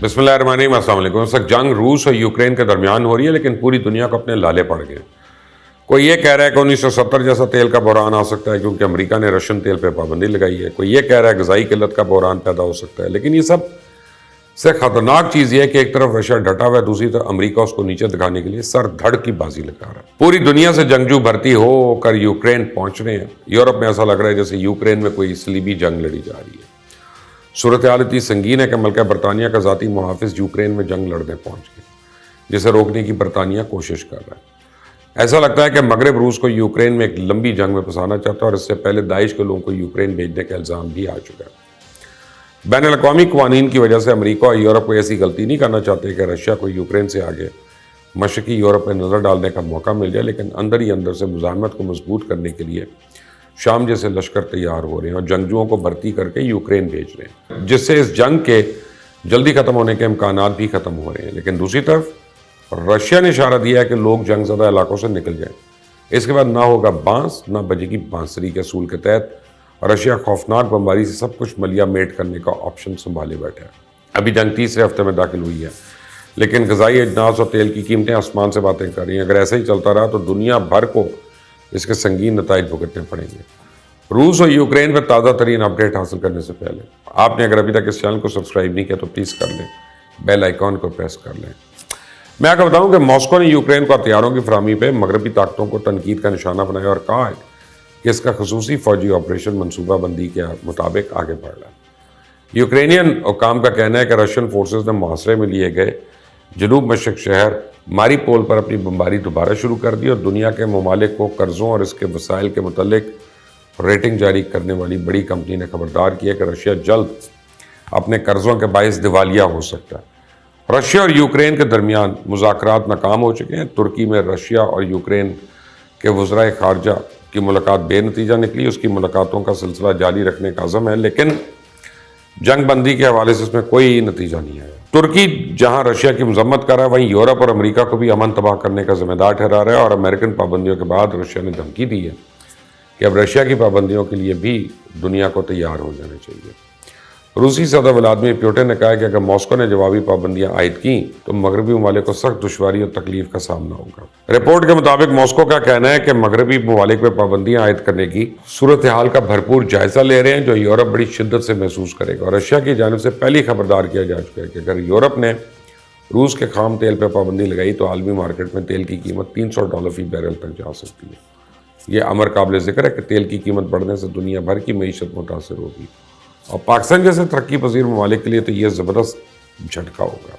بسم اللہ الرحمن الرحیم، السلام علیکم۔ اس وقت جنگ روس اور یوکرین کے درمیان ہو رہی ہے، لیکن پوری دنیا کو اپنے لالے پڑ گئے۔ کوئی یہ کہہ رہا ہے کہ 1970 جیسا تیل کا بحران آ سکتا ہے کیونکہ امریکہ نے رشین تیل پہ پابندی لگائی ہے۔ کوئی یہ کہہ رہا ہے غذائی قلت کا بحران پیدا ہو سکتا ہے۔ لیکن یہ سب سے خطرناک چیز یہ ہے کہ ایک طرف رشیا ڈٹا ہوا ہے، دوسری طرف امریکہ اس کو نیچے دکھانے کے لیے سر دھڑ کی بازی لگا رہا ہے۔ پوری دنیا سے جنگجو بھرتی ہو کر یوکرین پہنچ رہے ہیں۔ یورپ میں ایسا لگ رہا ہے جیسے یوکرین میں کوئی صلیبی جنگ لڑی جا رہی ہے۔ صورتحال اتنی سنگین ہے کہ ملکہ برطانیہ کا ذاتی محافظ یوکرین میں جنگ لڑنے پہنچ گئے، جسے روکنے کی برطانیہ کوشش کر رہا ہے۔ ایسا لگتا ہے کہ مغرب روس کو یوکرین میں ایک لمبی جنگ میں پھنسانا چاہتا ہے، اور اس سے پہلے داعش کے لوگوں کو یوکرین بھیجنے کا الزام بھی آ چکا ہے۔ بین الاقوامی قوانین کی وجہ سے امریکہ اور یورپ کو ایسی غلطی نہیں کرنا چاہتے کہ رشیا کو یوکرین سے آگے مشرقی یورپ میں نظر ڈالنے کا موقع مل جائے، لیکن اندر ہی اندر سے مزاحمت کو مضبوط کرنے کے لیے شام جیسے لشکر تیار ہو رہے ہیں اور جنگجوؤں کو بھرتی کر کے یوکرین بھیج رہے ہیں، جس سے اس جنگ کے جلدی ختم ہونے کے امکانات بھی ختم ہو رہے ہیں۔ لیکن دوسری طرف رشیا نے اشارہ دیا ہے کہ لوگ جنگ زدہ علاقوں سے نکل جائیں، اس کے بعد نہ ہوگا بانس نہ بجے گی بانسری کے اصول کے تحت رشیا خوفناک بمباری سے سب کچھ ملیا میٹ کرنے کا آپشن سنبھالے بیٹھا ہے۔ ابھی جنگ تیسرے ہفتے میں داخل ہوئی ہے، لیکن غذائی اجناس اور تیل کی قیمتیں آسمان سے باتیں کر رہی ہیں۔ اگر ایسا ہی چلتا رہا تو دنیا بھر کو اس کے سنگین نتائج بھگتنے پڑیں گے۔ روس اور یوکرین پر تازہ ترین اپڈیٹ حاصل کرنے سے پہلے آپ نے اگر ابھی تک اس چینل کو سبسکرائب نہیں کیا تو پلیز کر لیں، بیل آئیکن کو پریس کر لیں۔ میں آپ کو بتاؤں کہ ماسکو نے یوکرین کو ہتھیاروں کی فراہمی پہ مغربی طاقتوں کو تنقید کا نشانہ بنایا اور کہا ہے کہ اس کا خصوصی فوجی آپریشن منصوبہ بندی کے مطابق آگے بڑھ رہا ہے۔ یوکرینین حکام کا کہنا ہے کہ رشین فورسز نے محاصرے میں لیے گئے جنوب مشرق شہر ماری پول پر اپنی بمباری دوبارہ شروع کر دی اور دنیا کے ممالک کو قرضوں اور اس کے وسائل کے متعلق ریٹنگ جاری کرنے والی بڑی کمپنی نے خبردار کیا کہ رشیا جلد اپنے قرضوں کے باعث دیوالیہ ہو سکتا ہے۔ رشیا اور یوکرین کے درمیان مذاکرات ناکام ہو چکے ہیں۔ ترکی میں رشیا اور یوکرین کے وزرائے خارجہ کی ملاقات بے نتیجہ نکلی۔ اس کی ملاقاتوں کا سلسلہ جاری رکھنے کا عزم ہے، لیکن جنگ بندی کے حوالے سے اس میں کوئی نتیجہ نہیں آیا۔ ترکی جہاں رشیا کی مذمت کر رہا ہے، وہیں یورپ اور امریکہ کو بھی امن تباہ کرنے کا ذمہ دار ٹھہرا رہا ہے، اور امریکن پابندیوں کے بعد رشیا نے دھمکی دی ہے کہ اب رشیا کی پابندیوں کے لیے بھی دنیا کو تیار ہو جانا چاہیے۔ روسی صدر ولادیمیر پوٹن نے کہا ہے کہ اگر ماسکو نے جوابی پابندیاں عائد کیں تو مغربی ممالک کو سخت دشواری اور تکلیف کا سامنا ہوگا۔ رپورٹ کے مطابق ماسکو کا کہنا ہے کہ مغربی ممالک پہ پابندیاں عائد کرنے کی صورتحال کا بھرپور جائزہ لے رہے ہیں، جو یورپ بڑی شدت سے محسوس کرے گا، اور رشیا کی جانب سے پہلی خبردار کیا جا چکا ہے کہ اگر یورپ نے روس کے خام تیل پہ پابندی لگائی تو عالمی مارکیٹ میں تیل کی قیمت $300 فی بیرل تک جا سکتی ہے۔ یہ امر قابل ذکر ہے کہ تیل کی قیمت بڑھنے سے دنیا بھر کی معیشت متاثر ہوگی، اور پاکستان جیسے ترقی پذیر ممالک کے لیے تو یہ زبردست جھٹکا ہوگا۔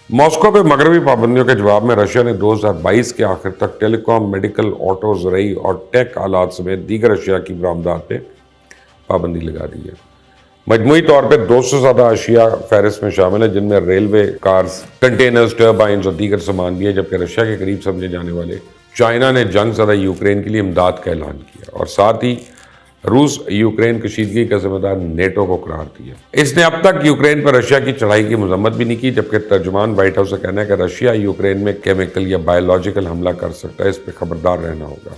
ماسکو پہ مغربی پابندیوں کے جواب میں رشیا نے 2022 کے آخر تک ٹیلی کام، میڈیکل، آٹو، زرعی اور ٹیک آلات سمیت دیگر اشیاء کی برآمدات پہ پابندی لگا دی ہے۔ مجموعی طور پہ 200 سے زیادہ اشیاء فہرست میں شامل ہیں، جن میں ریلوے، کارز، کنٹینرز، ٹربائنز اور دیگر سامان بھی ہیں، جبکہ رشیا کے قریب سمجھے جانے والے چائنا نے جنگ زدہ یوکرین کے لیے امداد کا اعلان کیا، اور ساتھ ہی روس یوکرین کشیدگی کا ذمہ دار نیٹو کو قرار دیا۔ اس نے اب تک یوکرین پر رشیا کی چڑھائی کی مذمت بھی نہیں کی، جبکہ ترجمان وائٹ ہاؤس کا کہنا ہے کہ رشیا یوکرین میں کیمیکل یا بایولوجیکل حملہ کر سکتا ہے، اس پہ خبردار رہنا ہوگا۔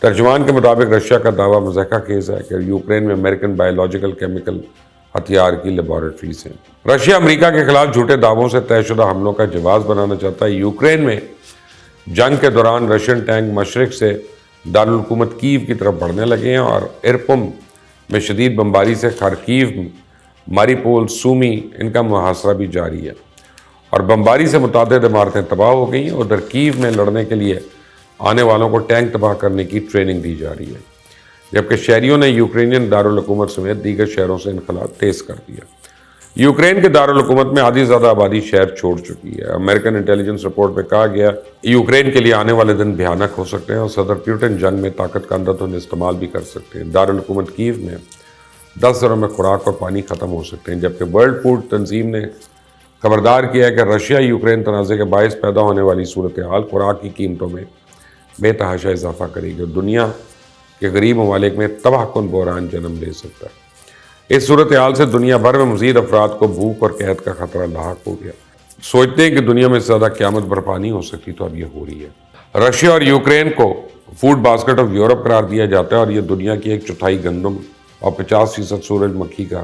ترجمان کے مطابق رشیا کا دعویٰ مضحکہ خیز ہے کہ یوکرین میں امریکن بایولوجیکل کیمیکل ہتھیار کی لیبارٹریز ہیں۔ رشیا امریکہ کے خلاف جھوٹے دعووں سے طے شدہ حملوں کا جواز بنانا چاہتا ہے۔ یوکرین میں جنگ کے دوران رشین ٹینک مشرق سے دارالحکومت کیو کی طرف بڑھنے لگے ہیں، اور ارپم میں شدید بمباری سے خارکیو، ماری پول، سومی ان کا محاصرہ بھی جاری ہے، اور بمباری سے متعدد عمارتیں تباہ ہو گئی ہیں۔ ادھر کیو میں لڑنے کے لیے آنے والوں کو ٹینک تباہ کرنے کی ٹریننگ دی جا رہی ہے، جبکہ شہریوں نے یوکرینین دارالحکومت سمیت دیگر شہروں سے انخلا تیز کر دیا۔ یوکرین کے دارالحکومت میں آدھی زیادہ آبادی شہر چھوڑ چکی ہے۔ امریکن انٹیلیجنس رپورٹ میں کہا گیا یوکرین کے لیے آنے والے دن بھیانک ہو سکتے ہیں، اور صدر پوٹن جنگ میں طاقت کا اندھا استعمال بھی کر سکتے ہیں۔ دارالحکومت کیو میں 10 دنوں میں خوراک اور پانی ختم ہو سکتے ہیں، جبکہ ورلڈ فوڈ تنظیم نے خبردار کیا ہے کہ رشیا یوکرین تنازع کے باعث پیدا ہونے والی صورتحال خوراک کی قیمتوں میں بے تحاشا اضافہ کرے گی، اور دنیا کے غریب ممالک میں تباہ کن بحران جنم لے سکتا ہے۔ اس صورتحال سے دنیا بھر میں مزید افراد کو بھوک اور قحط کا خطرہ لاحق ہو گیا۔ سوچتے ہیں کہ دنیا میں زیادہ قیامت برپا نہیں ہو سکتی، تو اب یہ ہو رہی ہے۔ رشیا اور یوکرین کو فوڈ باسکٹ آف یورپ قرار دیا جاتا ہے، اور یہ دنیا کی 1/4 گندم اور 50% سورج مکھی کا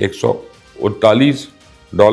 $139